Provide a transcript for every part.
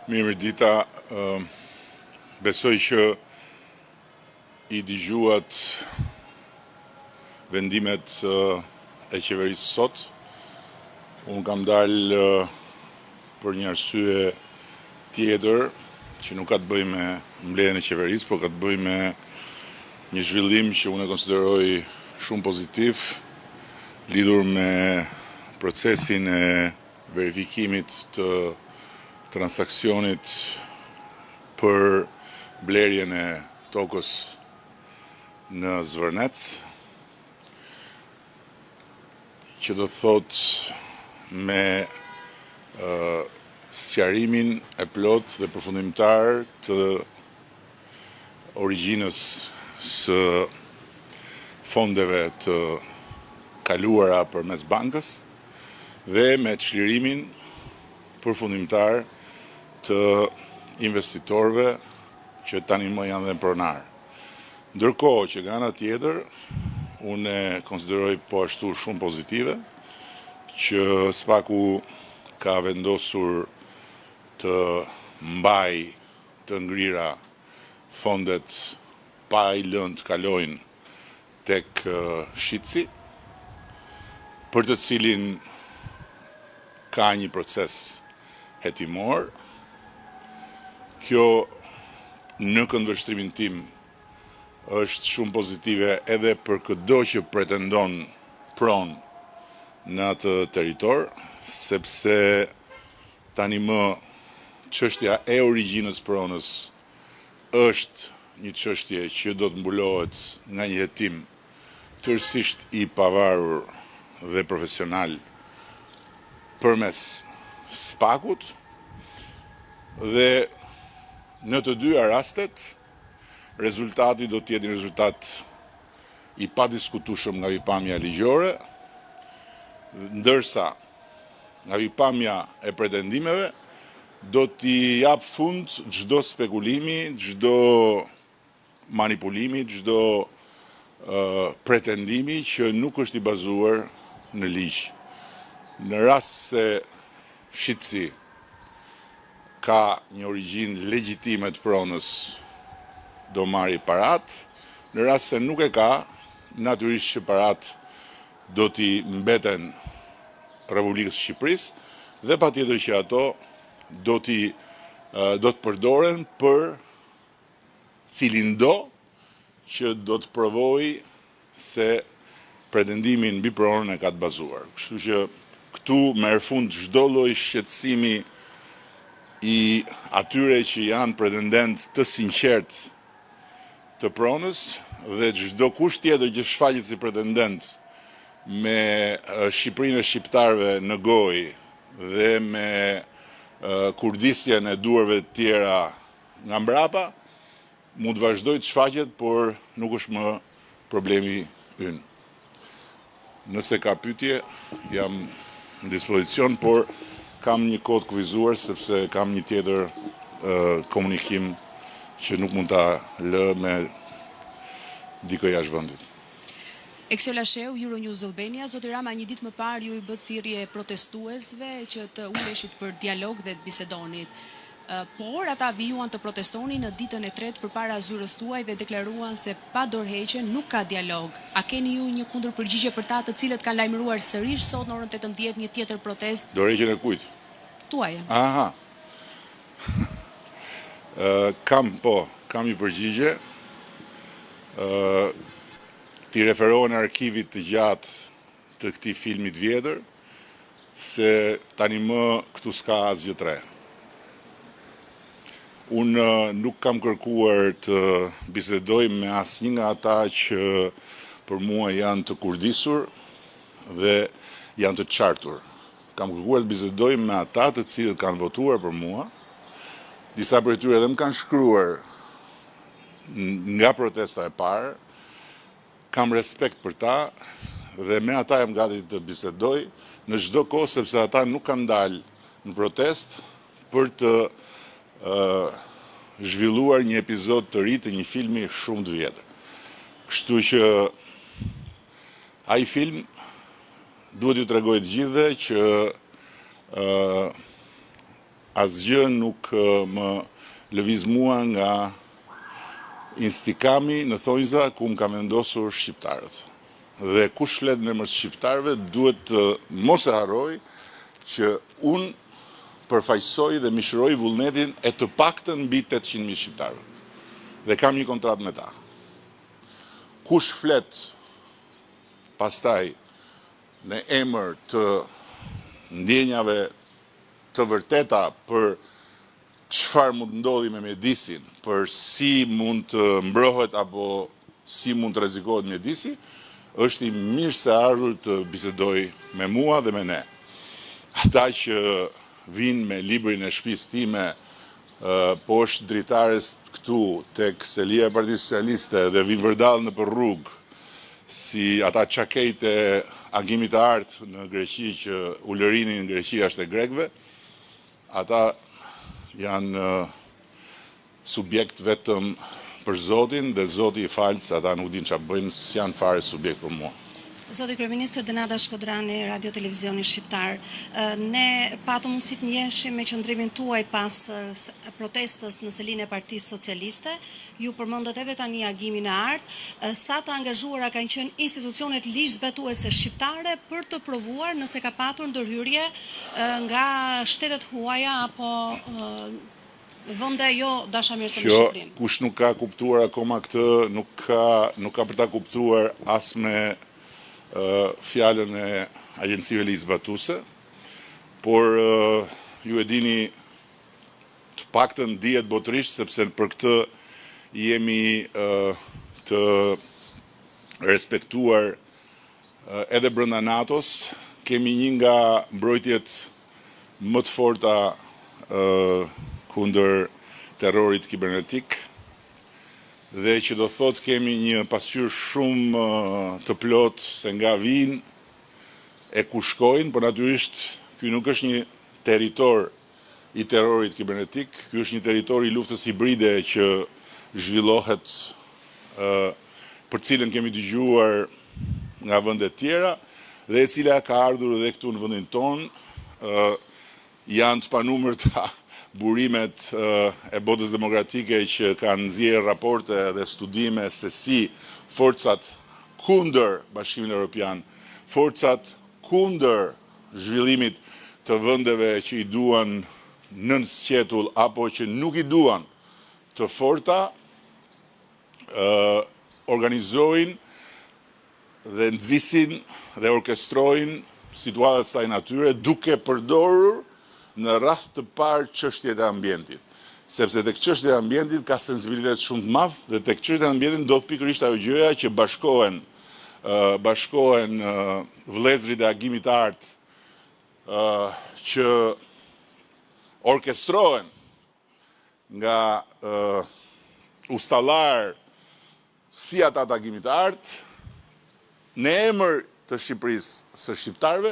Mirëmërdita, besoj që i dëgjuat vendimet e qeverisë sot. Unë kam dalë për një arsye tjetër që nuk ka të bëjë me mbledhjen e qeverisë, por ka të bëjë me një zhvillim që unë e konsideroj shumë pozitiv, lidhur me procesin e verifikimit të transaksionit për blerjen e tokës në Zvërnec, që do thot me sqarimin e plot dhe përfundimtar të origjinës së fondeve të kaluara përmes bankës dhe me çlirimin përfundimtar të investitorëve që tani më janë dhe pronarë. Ndërkohë që nga ana tjetër, unë e konsideroj po ashtu shumë pozitive, që SPAK-u ka vendosur të mbaj të ngrira fondet pa i lënë të kalojnë tek shitësi, për të cilin ka një proces hetimor. Kjo në këndvështrimin tim është shumë pozitive edhe për çdo që pretendon pronë në atë territor, sepse tani më çështja e origjinës pronës është një çështje që do të mbulohet nga një hetim tërësisht i pavarur dhe profesional përmes SPAK-ut, dhe në të dyja rastet rezultati do të jetë një rezultat i padiskutueshëm nga pikpamja ligjore, ndërsa nga pikpamja e pretendimeve do t'i jap fund çdo spekulimi, çdo manipulimi, çdo pretendimi që nuk është i bazuar në ligj. Në rast se shitësi ka një origjinë legjitime të pronës, do marri parat. Në rast se nuk e ka, natyrisht që parat do t'i mbeten Republikës Shqipërisë dhe patjetër që ato do të përdoren për cilin do që do të provojë se pretendimin mbi pronën e ka të bazuar. Kështu që këtu merr fund çdo lloj shqetësimi i atyre që janë pretendent të sinqert të pronës, dhe çdo kush tjetër që shfaqet si pretendent me Shqipërinë e shqiptarëve në gojë dhe me kurdisjen e duarve të tjera nga mbrapa, mund të vazhdojë të shfaqet, por nuk është më problemi ynë. Nëse ka pyetje, jam në dispozicion, por kam një kohë të kufizuar sepse kam një tjetër komunikim që nuk mund ta lë me dikë jashtë vendit. Eksela Sheu, Euronews Albania. Zoti Rama, një ditë më parë ju i bët thirrje protestuesve që të uleshit për dialog dhe të bisedonit. Por ata vijuan të protestonin në ditën e tretë përpara zyrës tuaj dhe deklaruan se pa dorëheqje nuk ka dialog. A keni ju një kundërpërgjigje për ta të cilët kanë lajmëruar sërish sot në orën 18 një tjetër protest? Dorëheqjen e kujt? Tuaj. Aha. Kam një përgjigje. Ti referohen arkivit të gjatë të këtij filmit vjetër, se tani më këtu s'ka asgjë të re. Unë nuk kam kërkuar të bisedoj me asnjë nga ata që për mua janë të kurdisur dhe janë të qartur. Kam kërkuar të bisedoj me ata të cilët kanë votuar për mua. Disa prej tyre edhe më kanë shkruar nga protesta e parë. Kam respekt për ta dhe me ata jam gati të bisedoj në çdo kohë, sepse ata nuk kanë dalë në protest për të zhvilluar një epizod të ri të një filmi shumë të vjetër. Kështu që ai film duhet ju tregoj të gjithëve që asgjë nuk më lëviz mua nga instikami në thonjza ku më ka vendosur shqiptarët. Dhe kush flet në emër të shqiptarëve duhet të mos e harroj që unë përfaqësoj dhe mishëroj vullnetin e të paktën mbi 800.000 shqiptarëve. Dhe kam një kontratë me ta. Kush flet pastaj në emër të ndjenjave të vërteta për çfarë mund ndodhi me mjedisin, për si mund të mbrohet apo si mund të rrezikohet mjedisi, është i mirë se ardhur të bisedoj me mua dhe me ne. Ata që vinë me librin e shtëpisë time poshtë dritares këtu tek selia e Partisë Socialiste dhe vinë vërdall në për rrugë, si ata çakejt e agimit të artë në Greqi që ulërinin në Greqi është e grekëve, ata janë subjekt vetëm për Zotin dhe Zoti i falë se ata nuk din çfarë bëjnë, s'janë fare subjekt për mua. Zoti Kryeministër Denada Shkodrani, Radio Televizioni Shqiptar, ne patëm mundësi të njeheshim me qëndrimin tuaj pas protestës në selinë e Partisë Socialiste. Ju përmendët edhe tani agimin e artë. Sa të angazhuara kanë qenë institucionet ligjzbetuese shqiptare për të provuar nëse ka patur ndërhyrje nga shtetet huaja apo vende jo dashamirëse në Shqipërinë? Kush nuk ka kuptuar akoma këtë, nuk ka për ta kuptuar as me fjalën e agjencive ligjzbatuese, por ju e dini të paktën dihet botërisht sepse për këtë jemi të respektuar edhe brenda NATO-s, kemi një nga mbrojtjet më të forta kundër terrorit kibernetik, dhe që do thot kemi një pasqyrë shumë të plot se nga vinë e ku shkojnë, por natyrisht ky nuk është një territor i terrorit kibernetik, ky është një territor i luftës hibride që zhvillohet, për cilën kemi dëgjuar nga vende tjera dhe e cila ka ardhur edhe këtu në vendin tonë. Janë të panumërta burimet e botës demokratike që kanë nxjerrë raporte dhe studime se si forcat kundër Bashkimit Evropian, forcat kundër zhvillimit të vendeve që i duan nën sqetull apo që nuk i duan të forta, organizojnë dhe nxisin dhe orkestrojnë situata të kësaj natyre duke përdorur në rast të parë çështjet e ambientit. Sepse tek çështjet e ambientit ka sensibilitet shumë të madh dhe tek çështjet e ambientit ndodh pikërisht ajo gjëja që bashkohen vëllezërit e agimit të artë që orkestrohen nga ustallar si ata të agimit të artë në emër të Shqipërisë së shqiptarëve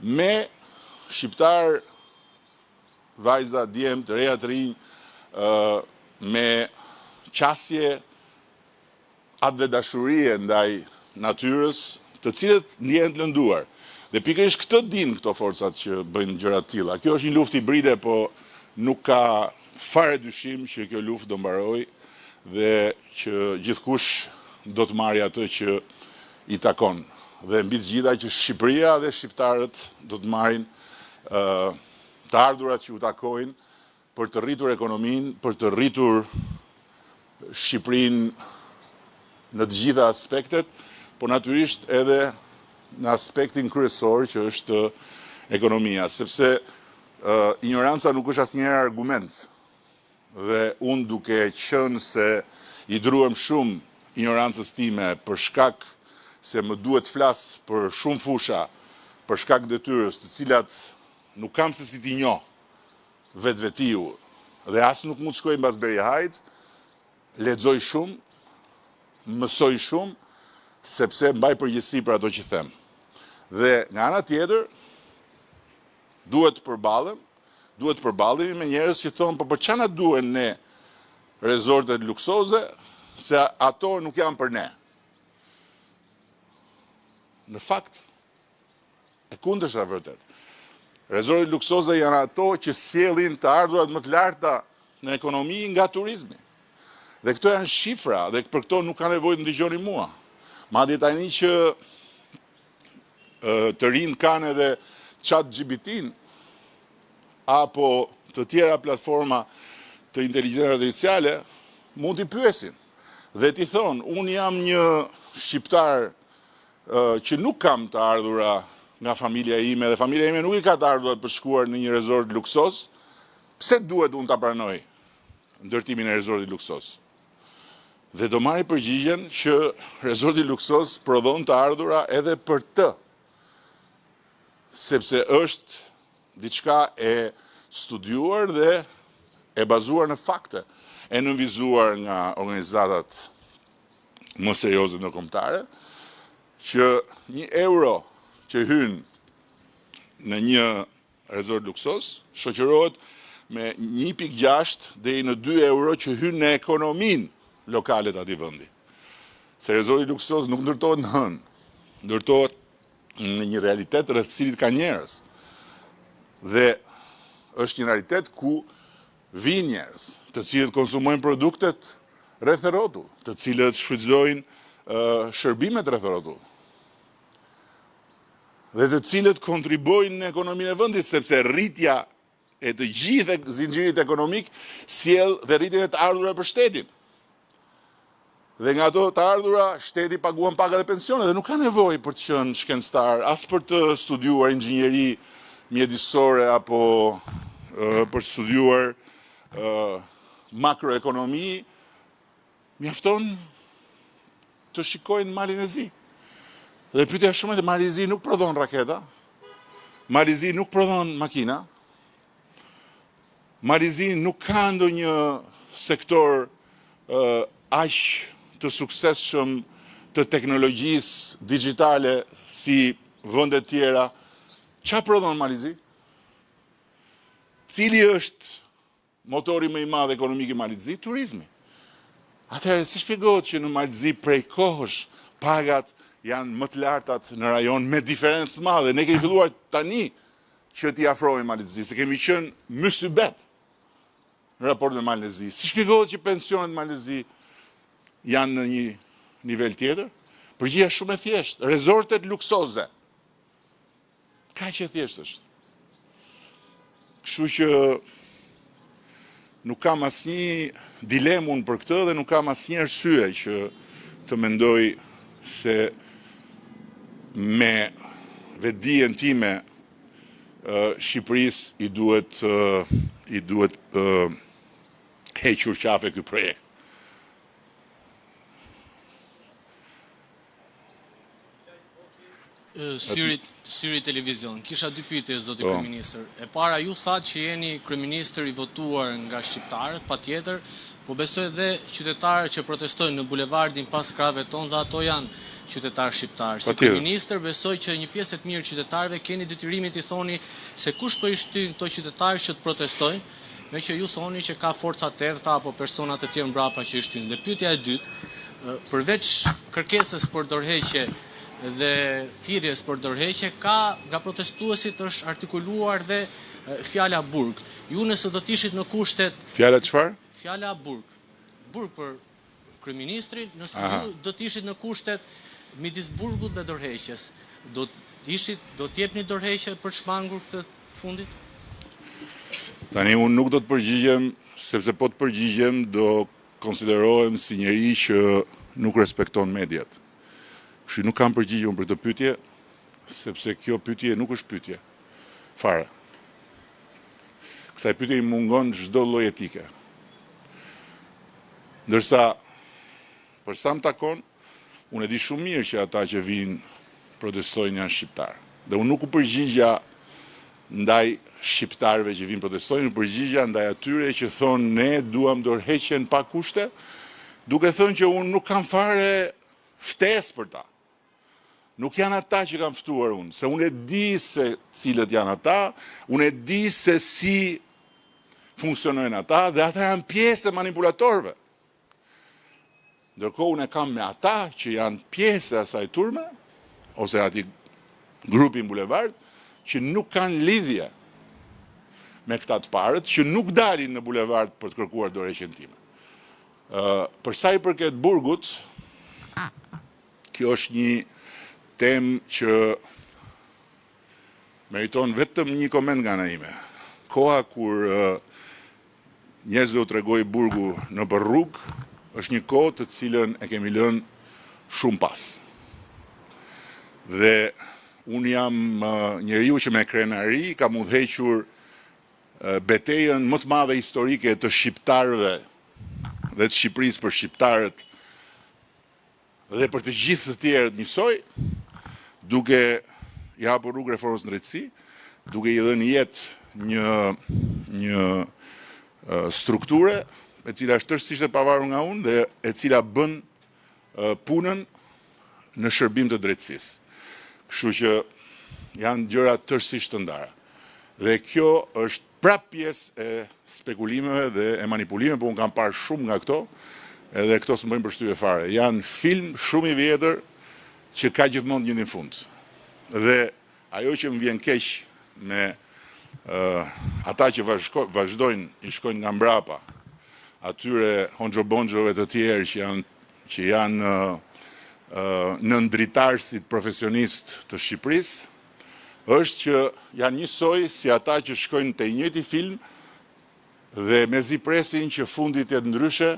me shqiptar, vajza, djemë, të reja të rinj, me qasje atë dhe dashurie ndaj natyrës, të cilët ndjehen të lënduar. Dhe pikërisht këtë din këto forcat që bëjnë gjëra të tilla. Kjo është një luftë hibride, po nuk ka fare dyshim që kjo luftë do mbarojë dhe që gjithkush do të marrë atë që i takon. Dhe mbi të gjitha që Shqipëria dhe shqiptarët do të marrin të ardhurat që u takojnë për të rritur ekonominë, për të rritur Shqipërinë në të gjitha aspektet, por natyrisht edhe në aspektin kryesor që është ekonomia, sepse ignoranca nuk është asnjëherë argument. Dhe unë duke qenë se i druhem shumë ignorancës time për shkak se më duhet flas për shumë fusha, për shkak detyrës, të cilat nuk kam se si t'i njoh vetvetiu dhe as nuk mund të shkoj mbas Beriahajt, lexoj shumë, mësoj shumë, sepse mbaj përgjegjësi për ato që them. Dhe nga ana tjetër, duhet të përballemi me njerëz që thonë, po për çfarë na duhen ne rezortet luksoze, se ato nuk janë për ne. Në fakt, e kundërshta vërtet. Resortet luksoze janë ato që sjellin të ardhurat më të larta në ekonomi nga turizmi. Dhe këto janë shifra, dhe për këto nuk ka nevojë të ndigjoni mua. Madje tani që të rinë kanë edhe ChatGPT-n apo të tjera platforma të inteligjencës artificiale, mund t'i pyesin. Dhe t'i thonë, unë jam një shqiptar që nuk kam të ardhura nga familja ime, dhe familja ime nuk i ka të ardhura për shkuar në një resort luksos, pse duhet unë t'a pranoj ndërtimin e resortit luksos? Dhe do marri përgjigjen që resorti luksos prodhon të ardhura edhe për të, sepse është diçka e studiuar dhe e bazuar në fakte, e nënvizuar nga organizatat më serioze ndërkombëtare, që €1 që hyn në një resort luksos shoqërohet me 1.6 deri në €2 që hyn në ekonominë lokale të atij vendi. Se resorti luksos nuk ndërtohet në hënë, ndërtohet në një realitet rreth cilit ka njerëz. Dhe është një realitet ku vinë njerëz, të cilët konsumojnë produktet rreth rrotull, të cilët shfrytëzojnë shërbimet rreth rrotull. Dhe të cilët kontribuojnë në ekonominë e vendit, sepse rritja e të gjithë zinxhirit ekonomik sjell dhe rritjen e të ardhurave për shtetin. Dhe nga ato të ardhura, shteti paguan pagat e pensionet dhe nuk ka nevojë për të qenë shkencëtar, as për të studiuar inxhinieri mjedisore apo për të studiuar makroekonomi, mjafton të shikojnë Malin e Zi. Dhe pyetja shumë e Mali i Zi nuk prodhon raketa, Mali i Zi nuk prodhon makina, Mali i Zi nuk ka ndonjë sektor aq të suksesshëm të teknologjisë digjitale si vendet tjera. Çfarë prodhon Mali i Zi? Cili është motori më i madh ekonomik i Malit të Zi? Turizmi. Atëherë, si shpjegohet që në Malit të Zi prej kohësh pagat janë më të lartat në rajon me diferencë të madhe? Ne kemi filluar tani që t'i afrohemi Malit të Zi, se kemi qenë mysybet në raport me Malin e Zi. Si shpjegohet që pensionet në Malin e Zi janë në një nivel tjetër? Përgjigja shumë e thjeshtë. Resortet luksoze. Kaq e thjeshtë është. Kështu që nuk kam asnjë dilemë unë për këtë dhe nuk kam asnjë arsye që të mendoj se me vetdijen time Shqipërisë i duhet hequr qafe ky projekt. Syri Televizion, kisha dy pyetje zoti kryeministër. E para, ju thatë që jeni kryeministër i votuar nga shqiptarët, patjetër, po besoj dhe qytetarët që protestojnë në bulevardin pas krave tonë dhe ato janë qytetarë shqiptarë. Si kryeministër besoj që një pjesë të mirë qytetarëve keni detyrimin t'i thoni se kush po i shtyn këto qytetarë që të protestojnë, me që ju thoni që ka forca terta apo persona të tjerë mbrapa që i shtyn. Dhe pyetja e dytë, përveç kërkesës për dorëheqje dhe thirrjes për dorëheqje, ka nga protestuesit është artikuluar dhe fjala burg. Ju nëse do të ishit në kushtet... Fjala çfarë? Fjala burg. Burg për kryeministrin, nëse ju do të ishit në kushtet midis burgut dhe dorëheqjes, do të jepni dorëheqje për shmangur këtë fundit? Tani unë nuk do të përgjigjem, sepse po të përgjigjem do konsiderohem si njeri që nuk respekton mediat. Kështu nuk kam përgjigje unë për këtë pyetje, sepse kjo pyetje nuk është pyetje fare. Kësaj pyetje i mungon çdo lloj etike. Ndërsa, për sa më takon, unë e di shumë mirë që ata që vinë protestojnë janë shqiptarë. Dhe unë nuk u përgjigja ndaj shqiptarëve që vinë protestojnë, u përgjigja ndaj atyre që thonë ne duam dorëheqjen pa kushte, duke thënë që unë nuk kam fare ftesë për ta. Nuk janë ata që kam ftuar unë, se unë e di se cilët janë ata, unë e di se si funksionojnë ata, dhe ata janë pjesë e manipulatorëve. Ndërkohë unë e kam me ata që janë pjesë e asaj turme, ose ati grupin bulevard, që nuk kanë lidhje me këta të parët që nuk dalin në bulevard për të kërkuar dorëheqjen time. Për sa i përket burgut, kjo është një temë që meriton vetëm një koment nga ana ime. Koha kur njerëzve u tregoi burgu në për rrugë është një kohë të cilën e kemi lënë shumë pas. Dhe unë jam njeriu që me krenari kam udhëhequr betejën më të madhe historike të shqiptarëve dhe të Shqipërisë për shqiptarët dhe për të gjithë të tjerët njësoj, duke i hapur rrugë reformës në drejtësi, duke i dhënë jetë një strukture e cila është tërësisht e pavarur nga unë dhe e cila bën punën në shërbim të drejtësisë. Kështu që janë gjëra tërësisht të ndara. Dhe kjo është prap pjesë e spekulimeve dhe e manipulimeve, por unë kam parë shumë nga këto, edhe këto s'më bëjnë përshtypje fare. Janë film shumë i vjetër që ka gjithmonë një në fund. Dhe ajo që më vjen keq me ata që vazhdojnë i shkojnë nga mbrapa, atyre honxho-bonxhove të tjerë që janë në ndritarësit profesionist të Shqipërisë, është që janë njësoj si ata që shkojnë të njëjti film dhe mezi presin që fundit jetë ndryshe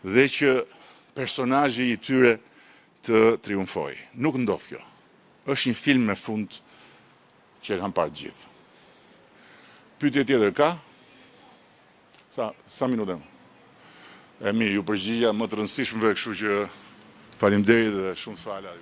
dhe që personazhi i tyre të triumfoj. Nuk ndodh kjo. Është një film me fund që e kam parë gjithë. Pyetje tjetër ka? Sa minuta? E mirë, ju përgjigja më të rëndësishmëve, kështu që faleminderit dhe shumë falë.